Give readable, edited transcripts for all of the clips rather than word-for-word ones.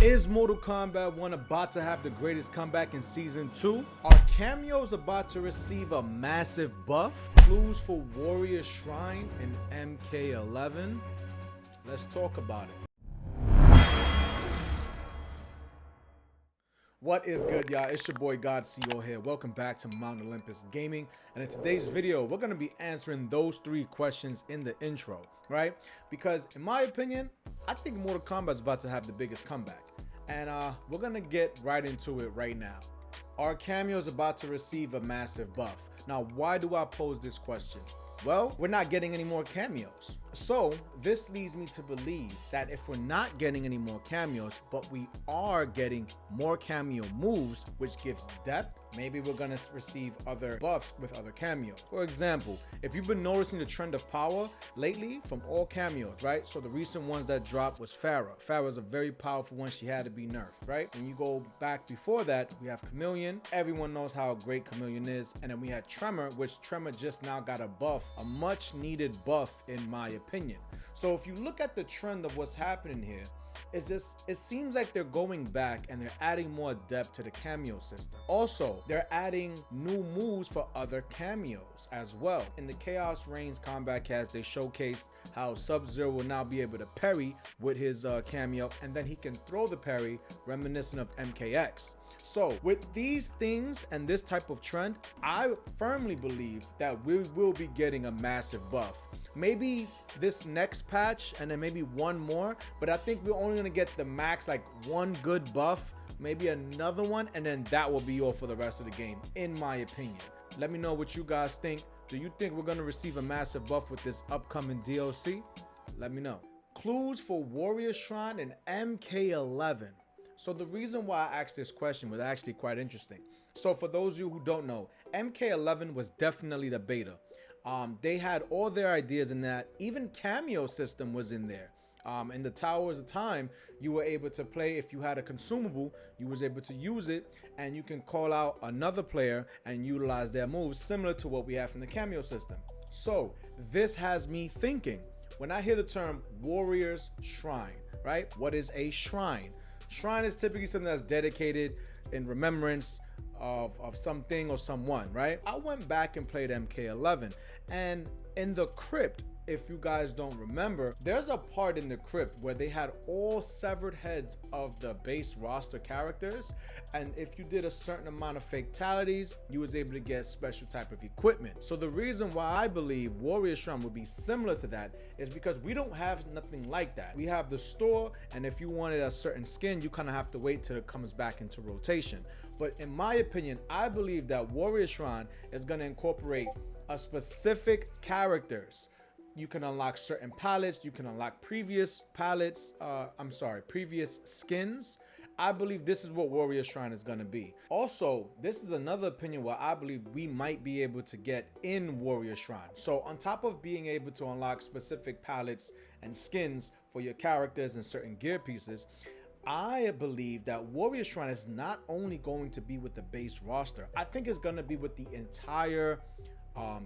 Is Mortal Kombat 1 about to have the greatest comeback in Season 2? Are cameos about to receive a massive buff? Clues for Warrior Shrine in MK11? Let's talk about it. What is good, y'all? It's your boy God CEO here. Welcome back to Mount Olympus Gaming. And in today's video, we're going to be answering those three questions in the intro, right? Because in my opinion, I think Mortal Kombat is about to have the biggest comeback. And we're going to get right into it right now. Are cameos about to receive a massive buff? Now, why do I pose this question? Well, we're not getting any more cameos. So this leads me to believe that if we're not getting any more cameos, but we are getting more cameo moves, which gives depth, maybe we're gonna receive other buffs with other cameos. For example, if you've been noticing the trend of power lately from all cameos, right? So the recent ones that dropped was Farah. Farah's a very powerful one. She had to be nerfed, right? When you go back before that, we have Kameo. Everyone knows how great Kameo is. And then we had Tremor, which Tremor just now got a buff, a much needed buff in my opinion. So if you look at the trend of what's happening here, it seems like they're going back and they're adding more depth to the cameo system. Also, they're adding new moves for other cameos as well. In the Chaos Reigns Combat Cast, they showcased how Sub-Zero will now be able to parry with his cameo, and then he can throw the parry reminiscent of MKX. So with these things and this type of trend, I firmly believe that we will be getting a massive buff. Maybe this next patch and then maybe one more, but I think we're only gonna get the max like one good buff, maybe another one, and then that will be all for the rest of the game, in my opinion. Let me know what you guys think. Do you think we're gonna receive a massive buff with this upcoming DLC? Let me know. Clues for Warrior Shrine in MK11. So the reason why I asked this question was actually quite interesting. So for those of you who don't know, MK11 was definitely the beta. They had all their ideas in that. Even cameo system was in there. In the Towers of Time, you were able to play, if you had a consumable, you was able to use it, and you can call out another player and utilize their moves, similar to what we have from the cameo system. So this has me thinking, when I hear the term Warrior's Shrine, right? What is a shrine? Shrine is typically something that's dedicated in remembrance of something or someone, right? I went back and played MK11, and in the crypt, if you guys don't remember, there's a part in the crypt where they had all severed heads of the base roster characters, and if you did a certain amount of fatalities, you was able to get special type of equipment. So the reason why I believe Warrior Shrine would be similar to that is because we don't have nothing like that. We have the store, and if you wanted a certain skin, you kind of have to wait till it comes back into rotation. But in my opinion, I believe that Warrior Shrine is going to incorporate a specific characters. You can unlock certain palettes, you can unlock previous palettes, previous skins. I believe this is what Warrior Shrine is going to be. Also, this is another opinion where I believe we might be able to get in Warrior Shrine. So on top of being able to unlock specific palettes and skins for your characters and certain gear pieces, I believe that Warrior Shrine is not only going to be with the base roster, I think it's going to be with the entire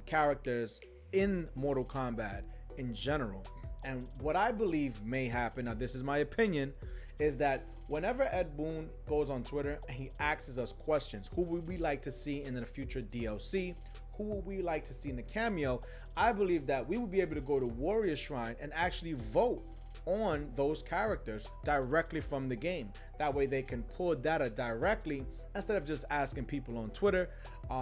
characters in Mortal Kombat in general. And what I believe may happen, now this is my opinion, is that whenever Ed Boon goes on Twitter and he asks us questions, who would we like to see in the future DLC, who would we like to see in the cameo, I believe that we will be able to go to Warrior Shrine and actually vote on those characters directly from the game. That way they can pull data directly instead of just asking people on Twitter,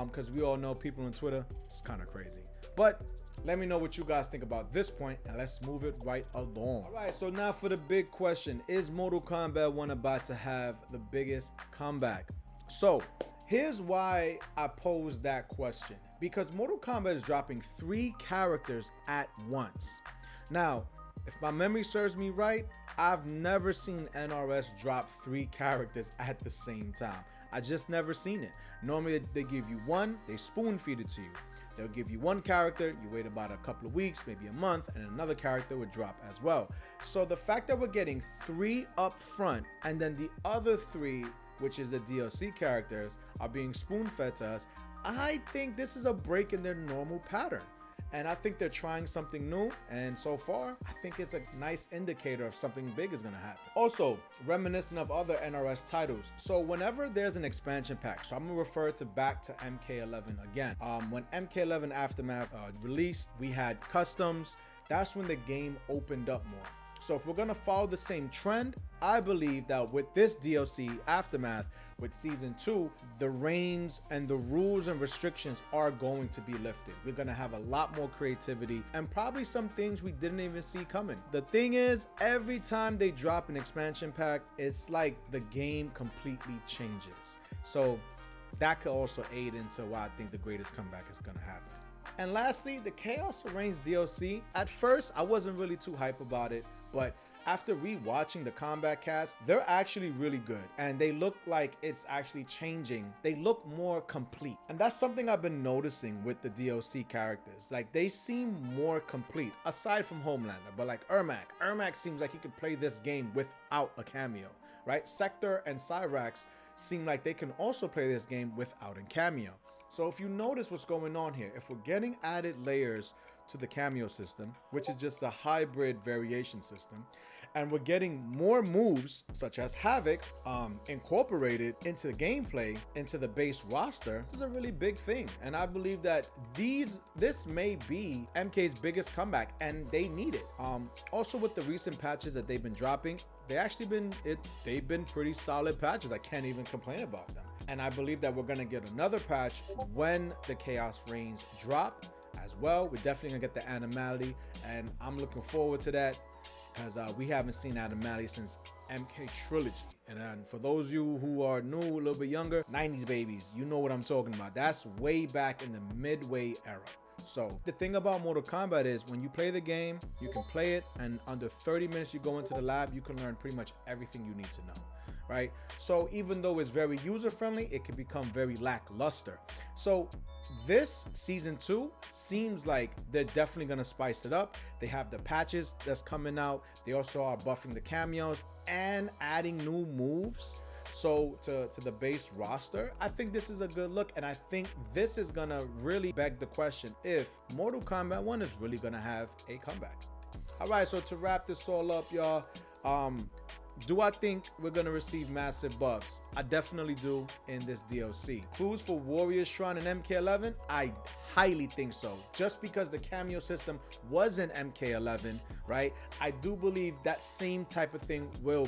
because we all know people on Twitter is kind of crazy. But let me know what you guys think about this point, and let's move it right along. All right, so now for the big question, is Mortal Kombat 1 about to have the biggest comeback? So here's why I posed that question, because Mortal Kombat is dropping 3 characters at once. Now, if my memory serves me right, I've never seen NRS drop 3 characters at the same time. I just never seen it. Normally they give you one, they spoon feed it to you. They'll give you one character, you wait about a couple of weeks, maybe a month, and another character would drop as well. So the fact that we're getting 3 up front, and then the other 3, which is the DLC characters, are being spoon fed to us, I think this is a break in their normal pattern. And I think they're trying something new, and so far I think it's a nice indicator of something big is gonna happen. Also, reminiscent of other NRS titles, so whenever there's an expansion pack, so I'm gonna refer to back to MK11 again. When MK11 Aftermath released, we had customs. That's when the game opened up more. So if we're gonna follow the same trend, I believe that with this DLC Aftermath, with season 2, the reins and the rules and restrictions are going to be lifted. We're gonna have a lot more creativity and probably some things we didn't even see coming. The thing is, every time they drop an expansion pack, it's like the game completely changes. So that could also aid into why I think the greatest comeback is gonna happen. And lastly, the Chaos Reigns DLC. At first, I wasn't really too hype about it, but after rewatching the Kombat cast, they're actually really good, and they look like it's actually changing. They look more complete, and that's something I've been noticing with the DLC characters. Like, they seem more complete, aside from Homelander. But like Ermac seems like he could play this game without a cameo, right? Sector and Cyrax seem like they can also play this game without a cameo. So if you notice what's going on here, if we're getting added layers to the cameo system, which is just a hybrid variation system, and we're getting more moves such as Havoc incorporated into the gameplay, into the base roster, this is a really big thing. And I believe that this may be MK's biggest comeback, and they need it. Also, with the recent patches that they've been dropping, they've been pretty solid patches. I can't even complain about them. And I believe that we're gonna get another patch when the Chaos Reigns drop as well. We're definitely gonna get the Animality, and I'm looking forward to that because we haven't seen Animality since MK Trilogy. And for those of you who are new, a little bit younger, 90s babies, you know what I'm talking about. That's way back in the Midway era. So the thing about Mortal Kombat is when you play the game, you can play it, and under 30 minutes you go into the lab, you can learn pretty much everything you need to know, right? So even though it's very user-friendly, it can become very lackluster. So this season 2 seems like they're definitely gonna spice it up. They have the patches that's coming out. They also are buffing the cameos and adding new moves. So to the base roster, I think this is a good look, and I think this is gonna really beg the question if Mortal Kombat 1 is really gonna have a comeback. All right, so to wrap this all up, y'all, do I think we're gonna receive massive buffs? I definitely do in this DLC. Clues for Warriors Shrine and MK11? I highly think so. Just because the cameo system was in MK11, right? I do believe that same type of thing will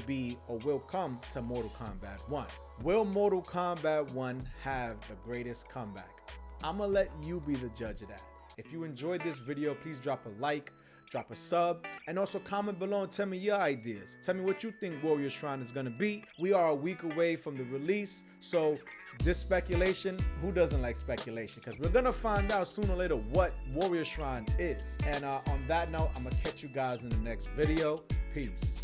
come to Mortal Kombat 1. Will Mortal Kombat 1 have the greatest comeback? I'm gonna let you be the judge of that. If you enjoyed this video, please drop a like, drop a sub, and also comment below and tell me your ideas. Tell me what you think Warriors Shrine is gonna be. We are a week away from the release, so this speculation, who doesn't like speculation? Because we're gonna find out sooner or later what Warriors Shrine is. And on that note, I'm gonna catch you guys in the next video. Peace.